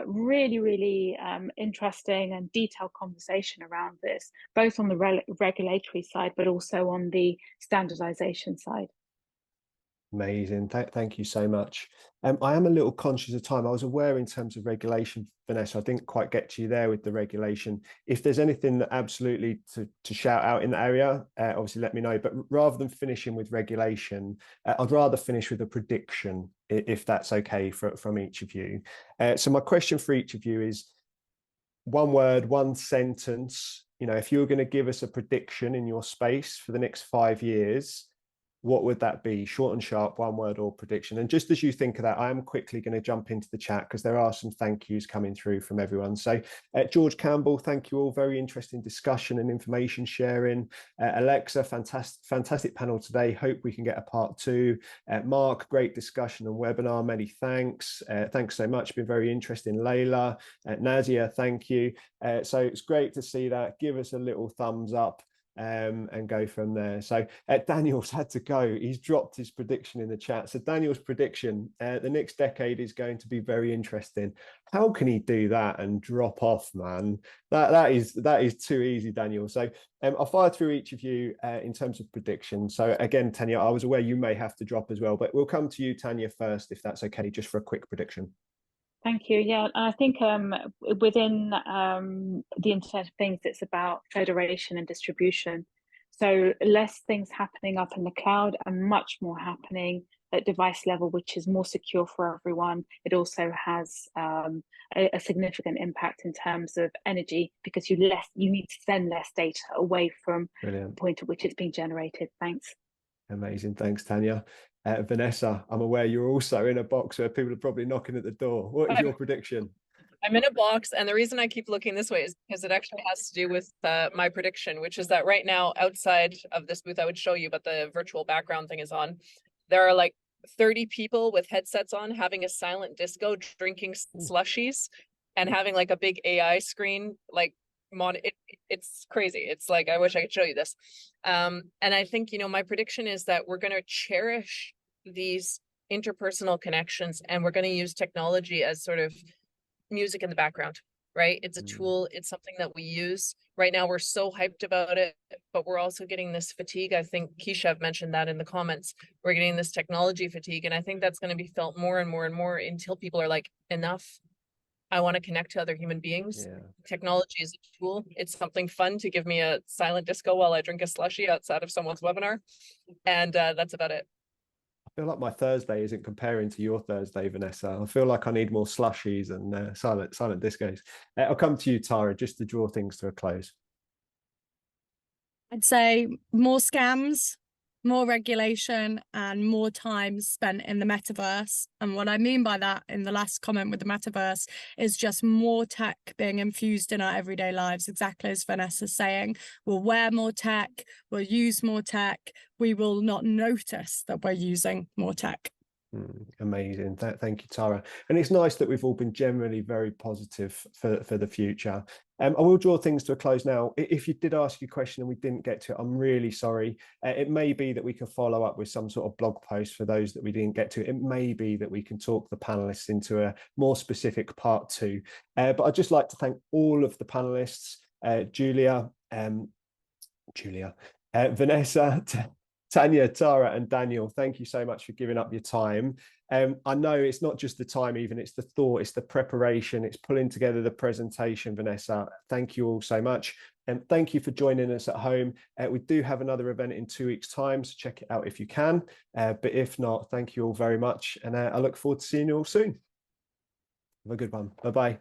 really interesting and detailed conversation around this, both on the regulatory side but also on the standardization side. Amazing. Thank you so much. I am a little conscious of time. I was aware in terms of regulation, Vanessa, I didn't quite get to you there with the regulation. If there's anything that absolutely to shout out in the area, obviously let me know. But rather than finishing with regulation, I'd rather finish with a prediction, if that's okay from each of you. So my question for each of you is, one word, one sentence, you know, if you were going to give us a prediction in your space for the next 5 years, what would that be? Short and sharp, one word or prediction. And just as you think of that, I am quickly going to jump into the chat because there are some thank yous coming through from everyone. So George Campbell, thank you all. Very interesting discussion and information sharing. Alexa, fantastic panel today. Hope we can get a part 2. Mark, great discussion and webinar. Many thanks. Thanks so much. Been very interesting. Layla, Nazia, thank you. So it's great to see that. Give us a little thumbs up. And go from there. So Daniel's had to go. He's dropped his prediction in the chat. So Daniel's prediction, the next decade is going to be very interesting. How can he do that and drop off, man? That is too easy, Daniel. So I'll fire through each of you in terms of predictions. So again, Tanya, I was aware you may have to drop as well, but we'll come to you, Tanya, first, if that's okay, just for a quick prediction. Thank you. Yeah, I think within the Internet of Things, it's about federation and distribution. So less things happening up in the cloud and much more happening at device level, which is more secure for everyone. It also has a significant impact in terms of energy, because you need to send less data away from the point at which it's being generated. Thanks. Amazing. Thanks, Tanya. Vanessa, I'm aware you're also in a box where people are probably knocking at the door. What is your prediction? I'm in a box, and the reason I keep looking this way is because it actually has to do with my prediction, which is that right now, outside of this booth, I would show you, but the virtual background thing is on. There are like 30 people with headsets on having a silent disco, drinking slushies, and having like a big AI screen, like it's crazy. It's like, I wish I could show you this. And I think, you know, my prediction is that we're going to cherish these interpersonal connections, and we're going to use technology as sort of music in the background, right? It's a tool, it's something that we use. Right now, we're so hyped about it, but we're also getting this fatigue. I think Keisha mentioned that in the comments. We're getting this technology fatigue, and I think that's going to be felt more and more and more until people are like, enough. I want to connect to other human beings. Yeah. Technology is a tool. It's something fun to give me a silent disco while I drink a slushie outside of someone's webinar. And that's about it. I feel like my Thursday isn't comparing to your Thursday, Vanessa. I feel like I need more slushies and silent discos. I'll come to you, Tara, just to draw things to a close. I'd say more scams, more regulation, and more time spent in the metaverse. And what I mean by that in the last comment with the metaverse is just more tech being infused in our everyday lives, exactly as Vanessa's saying. We'll wear more tech, we'll use more tech, we will not notice that we're using more tech. Amazing. Thank you, Tara. And it's nice that we've all been generally very positive for the future. I will draw things to a close now. If you did ask your question and we didn't get to it, I'm really sorry. It may be that we can follow up with some sort of blog post for those that we didn't get to. It may be that we can talk the panelists into a more specific part 2. But I'd just like to thank all of the panelists, Julia, Vanessa, Tanya, Tara, and Daniel. Thank you so much for giving up your time. I know it's not just the time even, it's the thought, it's the preparation, it's pulling together the presentation, Vanessa. Thank you all so much. And thank you for joining us at home. We do have another event in 2 weeks' time, so check it out if you can. But if not, thank you all very much. And I look forward to seeing you all soon. Have a good one. Bye-bye.